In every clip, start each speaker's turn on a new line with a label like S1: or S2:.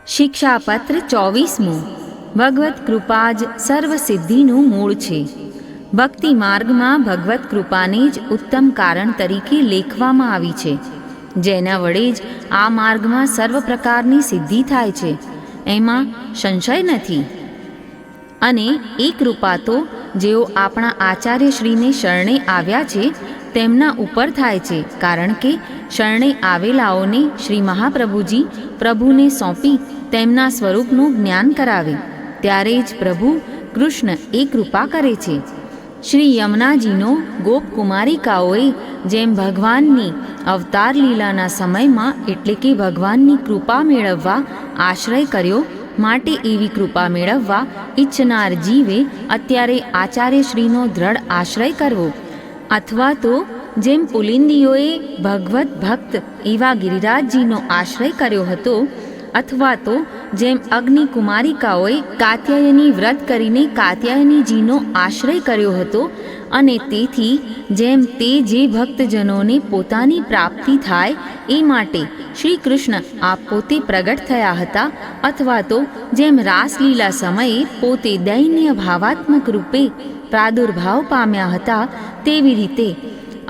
S1: શિક્ષાપત્ર 24મું. ભગવત કૃપા જ સર્વ સિદ્ધિનું મૂળ છે. ભક્તિ માર્ગમાં ભગવત કૃપાને જ ઉત્તમ કારણ તરીકે લેખવામાં આવી છે, જેના વડે જ આ માર્ગમાં સર્વ પ્રકારની સિદ્ધિ થાય છે, એમાં સંશય નથી. અને એ કૃપા તો જેઓ આપણા આચાર્યશ્રીને શરણે આવ્યા છે તેમના ઉપર થાય છે, કારણ કે શરણે આવેલાઓને શ્રી મહાપ્રભુજી પ્રભુને સોંપી તેમના સ્વરૂપનું જ્ઞાન કરાવે ત્યારે જ પ્રભુ કૃષ્ણ એ કૃપા કરે છે. શ્રી યમુનાજીનો ગોપકુમારિકાઓએ જેમ ભગવાનની અવતાર લીલાના સમયમાં એટલે કે ભગવાનની કૃપા મેળવવા આશ્રય કર્યો, માટે એવી કૃપા મેળવવા ઈચ્છનાર જીવે અત્યારે આચાર્યશ્રીનો દ્રઢ આશ્રય કરવો, અથવા તો જેમ પુલિંદીઓએ ભગવત ભક્ત એવા ગિરિરાજજીનો આશ્રય કર્યો હતો, અથવા તો જેમ અગ્નિકુમારિકાઓએ કાત્યાયની વ્રત કરીને કાત્યાયનીજીનો આશ્રય કર્યો હતો, અને તેથી જેમ તે જે ભક્તજનોને પોતાની પ્રાપ્તિ થાય એ માટે શ્રી કૃષ્ણ આપ પોતે પ્રગટ થયા હતા, અથવા તો જેમ રાસલીલા સમયે પોતે દૈન્ય ભાવાત્મક રૂપે પ્રાદુર્ભાવ પામ્યા હતા, તેવી રીતે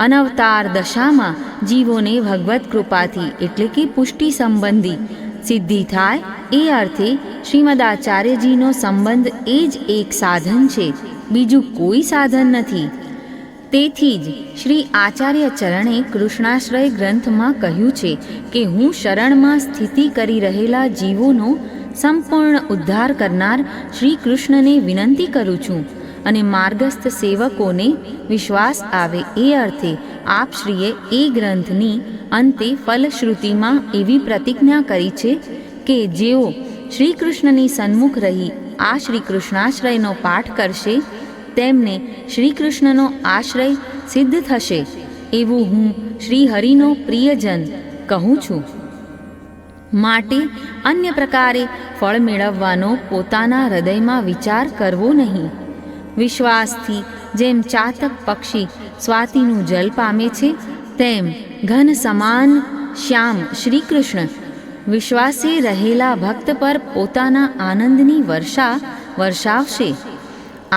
S1: અનવતાર દશામાં જીવોને ભગવત કૃપાથી એટલે કે પુષ્ટિ સંબંધી સિદ્ધિ થાય, એ અર્થે શ્રીમદાચાર્યજીનો સંબંધ એ જ એક સાધન છે, બીજું કોઈ સાધન નથી. તેથી જ શ્રી આચાર્ય ચરણે કૃષ્ણાશ્રય ગ્રંથમાં કહ્યું છે કે હું શરણમાં સ્થિતિ કરી રહેલા જીવોનો સંપૂર્ણ ઉદ્ધાર કરનાર શ્રી કૃષ્ણને વિનંતી કરું છું, અને માર્ગસ્થ સેવકોને વિશ્વાસ આવે એ અર્થે આપશ્રીએ એ ગ્રંથની અંતે ફલશ્રુતિમાં એવી પ્રતિજ્ઞા કરી છે કે જેઓ શ્રી કૃષ્ણની સન્મુખ રહી આ શ્રી કૃષ્ણાશ્રયનો પાઠ કરશે તેમને શ્રી કૃષ્ણનો આશ્રય સિદ્ધ થશે, એવું હું શ્રી હરિનો પ્રિયજન કહું છું. માટે અન્ય પ્રકારે ફળ મેળવવાનો પોતાના હૃદયમાં વિચાર કરવો નહીં. વિશ્વાસથી જેમ ચાતક પક્ષી સ્વાતિનું જલ પામે છે, તેમ ઘન સમાન શ્યામ શ્રી કૃષ્ણ વિશ્વાસે રહેલા ભક્ત પર પોતાના આનંદની વર્ષા વર્ષાવશે.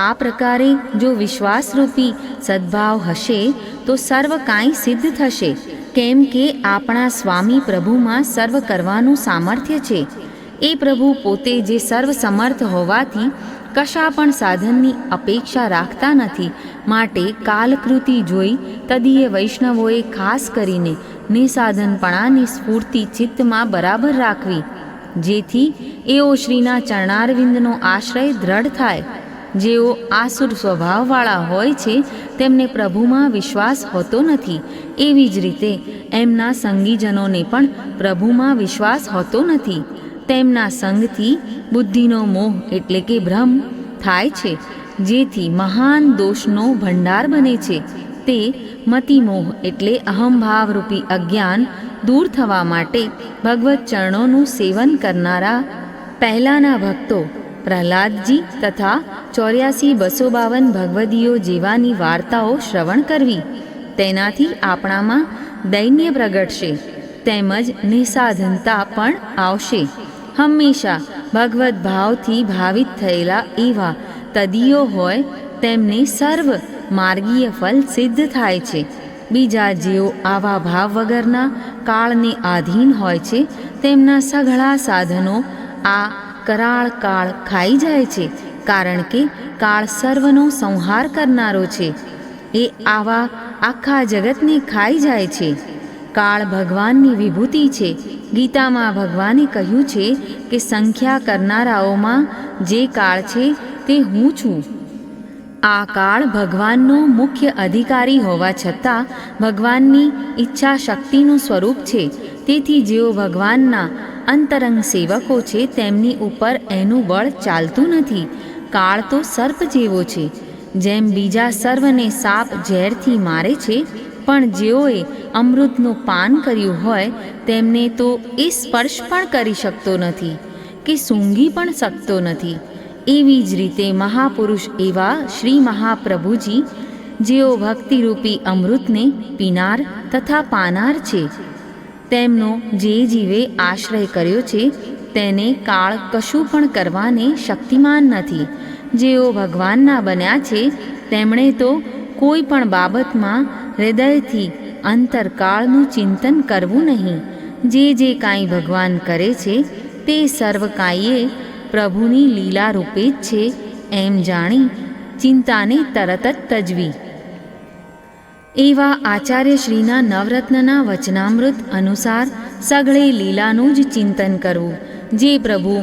S1: આ પ્રકારે જો વિશ્વાસરૂપી સદ્ભાવ હશે તો સર્વ કાંઈ સિદ્ધ થશે, કેમ કે આપણા સ્વામી પ્રભુમાં સર્વ કરવાનું સામર્થ્ય છે. એ પ્રભુ પોતે જે સર્વ સમર્થ હોવાથી કશા પણ સાધનની અપેક્ષા રાખતા નથી, માટે કાલકૃતિ જોઈ તદીય વૈષ્ણવોએ ખાસ કરીને નિસાધનપણાની સ્ફૂર્તિ ચિત્તમાં બરાબર રાખવી, જેથી એઓ શ્રીના ચરણારવિંદનો આશ્રય દ્રઢ થાય. જેઓ આસુર સ્વભાવવાળા હોય છે તેમને પ્રભુમાં વિશ્વાસ હોતો નથી, એવી જ રીતે એમના સંગીજનોને પણ પ્રભુમાં વિશ્વાસ હોતો નથી. તેમના સંગથી બુદ્ધિનો મોહ એટલે કે ભ્રમ થાય છે, જેથી મહાન દોષનો ભંડાર બને છે. તે મતિમોહ એટલે અહંભાવરૂપી અજ્ઞાન દૂર થવા માટે ભગવત ચરણોનું સેવન કરનારા પહેલાંના ભક્તો પ્રહલાદજી તથા 84,252 ભગવદીઓ જેવાની વાર્તાઓ શ્રવણ કરવી, તેનાથી આપણામાં દૈન્ય પ્રગટશે, તેમજ નિસાધનતા પણ આવશે. હંમેશા ભગવત ભાવથી ભાવિત થયેલા એવા તદીયો હોય તેમને સર્વ માર્ગીય ફલ સિદ્ધ થાય છે. બીજા જેઓ આવા ભાવ વગરના કાળને આધીન હોય છે તેમના સઘળા સાધનો આ કરાળ કાળ ખાઈ જાય છે, કારણ કે કાળ સર્વનો સંહાર કરનારો છે. એ આવા આખા જગતને ખાઈ જાય છે. કાળ ભગવાનની વિભૂતિ છે. ગીતામાં ભગવાને કહ્યું છે કે સંખ્યા કરનારાઓમાં જે કાળ છે તે હું છું. આ કાળ ભગવાનનો મુખ્ય અધિકારી હોવા છતાં ભગવાનની ઈચ્છા શક્તિનું સ્વરૂપ છે. તેથી જેઓ ભગવાનના અંતરંગ સેવકો છે તેમની ઉપર એનું બળ ચાલતું નથી. કાળ તો સર્પ જેવો છે, જેમ બીજા સર્વને સાપ ઝેરથી મારે છે, પણ જેઓએ અમૃતનું પાન કર્યું હોય તેમને તો એ સ્પર્શ પણ કરી શકતો નથી કે સૂંઘી પણ શકતો નથી. એવી જ રીતે મહાપુરુષ એવા શ્રી મહાપ્રભુજી જેઓ ભક્તિરૂપી અમૃતને પીનાર તથા પાનાર છે, તેમનો જે જીવે આશ્રય કર્યો છે તેને કાળ કશું પણ કરવાને શક્તિમાન નથી. જેઓ ભગવાનના બન્યા છે તેમણે તો કોઈ પણ બાબતમાં હૃદયથી અંતરકાળનું ચિંતન કરવું નહીં. જે કાંઈ ભગવાન કરે છે તે સર્વ કાંઈએ પ્રભુની લીલા રૂપે જ છે એમ જાણી ચિંતાને તરત જ તજવી. એવા આચાર્યશ્રીના નવરત્નના વચનામૃત અનુસાર સઘળે લીલાનું જ ચિંતન કરવું. જે પ્રભુ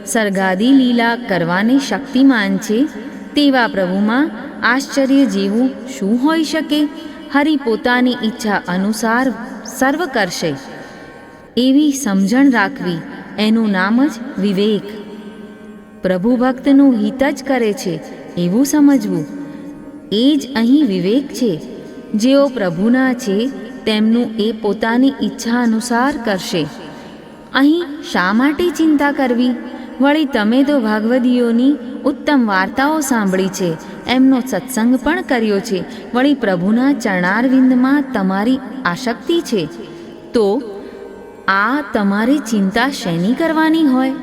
S1: સર્ગાદી લીલા કરવાને શક્તિમાન છે તેવા પ્રભુમાં આશ્ચર્ય જેવું શું હોઈ શકે? હરિ પોતાની ઈચ્છા અનુસાર સર્વ કરશે એવી સમજણ રાખવી, એનું નામ જ વિવેક. પ્રભુ ભક્તનું હિત જ કરે છે એવું સમજવું એ જ અહીં વિવેક છે. જેઓ પ્રભુના છે તેમનું એ પોતાની ઈચ્છા અનુસાર કરશે. અહીં શા માટે ચિંતા કરવી? વળી તમે તો ભાગવદીઓની ઉત્તમ વાર્તાઓ સાંભળી છે, એમનો સત્સંગ પણ કર્યો છે, વળી પ્રભુના ચરણારવિંદમાં તમારી આસક્તિ છે, તો આ તમારે ચિંતા શેની કરવાની હોય?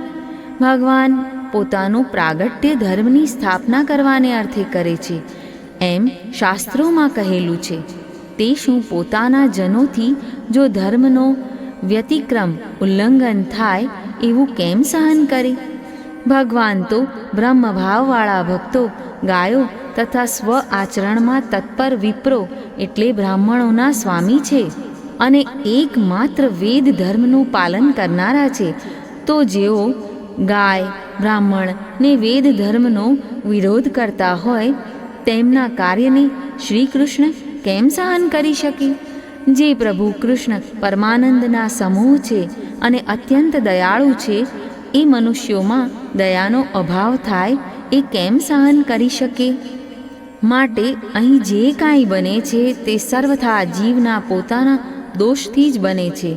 S1: ભગવાન પોતાનું પ્રાગટ્ય ધર્મની સ્થાપના કરવાને અર્થે કરે છે એમ શાસ્ત્રોમાં કહેલું છે. તે શું પોતાના જનોથી જો ધર્મનો વ્યતિક્રમ ઉલ્લંઘન થાય એવું કેમ સહન કરે? ભગવાન તો બ્રહ્મભાવવાળા ભક્તો, ગાયો તથા સ્વ આચરણમાં તત્પર વિપ્રો એટલે બ્રાહ્મણોના સ્વામી છે અને એકમાત્ર વેદ ધર્મનું પાલન કરનારા છે. તો જેઓ ગાય, બ્રાહ્મણ ને વેદ ધર્મનો વિરોધ કરતા હોય તેમના કાર્યને શ્રી કૃષ્ણ કેમ સહન કરી શકે? જે પ્રભુ કૃષ્ણ પરમાનંદના સમૂહ છે અને અત્યંત દયાળુ છે, એ મનુષ્યોમાં દયાનો અભાવ થાય એ કેમ સહન કરી શકે? માટે અહીં જે કાંઈ બને છે તે સર્વથા જીવના પોતાના દોષથી જ બને છે.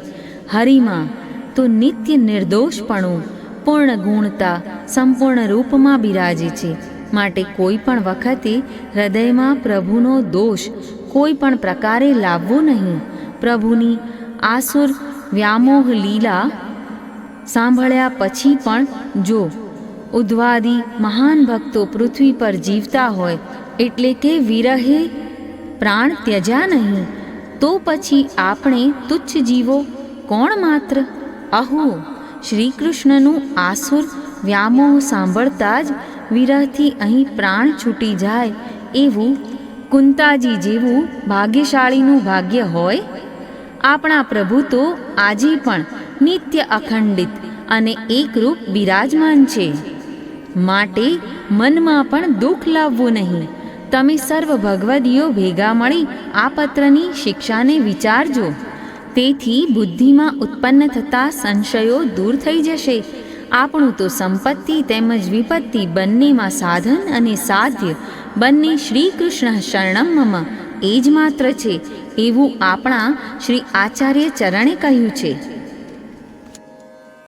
S1: હરિમાં તો નિત્ય નિર્દોષપણું, પૂર્ણ ગુણતા સંપૂર્ણ રૂપમાં બિરાજે છે. માટે કોઈ પણ વખતે હૃદયમાં પ્રભુનો દોષ કોઈ પણ પ્રકારે લાવવો નહીં. પ્રભુની આસુર વ્યામોહ લીલા સાંભળ્યા પછી પણ જો ઉદ્ધવાદી મહાન ભક્તો પૃથ્વી પર જીવતા હોય, એટલે કે વિરહે પ્રાણ ત્યજ્યા નહીં, તો પછી આપણે તુચ્છ જીવો કોણ માત્ર? અહો, શ્રી કૃષ્ણનું આસુર વ્યામોહ સાંભળતા જ વિરહથી અહીં પ્રાણ છૂટી જાય એવું કુંતાજી જેવું ભાગ્યશાળીનું ભાગ્ય હોય? આપણા પ્રભુ તો આજે પણ નિત્ય અખંડિત અને એકરૂપ બિરાજમાન છે. માટે મનમાં પણ દુઃખ લાવવું નહીં. તમે સર્વ ભગવદીઓ ભેગા મળી આ પત્રની શિક્ષાને વિચારજો. તેથી બુદ્ધિમાં ઉત્પન્ન થતા સંશયો દૂર થઈ જશે. આપણું તો સંપત્તિ તેમજ વિપત્તિ બંનેમાં સાધન અને સાધ્ય બંને શ્રી કૃષ્ણ શરણમ મમ એ જ માત્ર છે એવું આપણા શ્રી આચાર્ય ચરણે કહ્યું છે.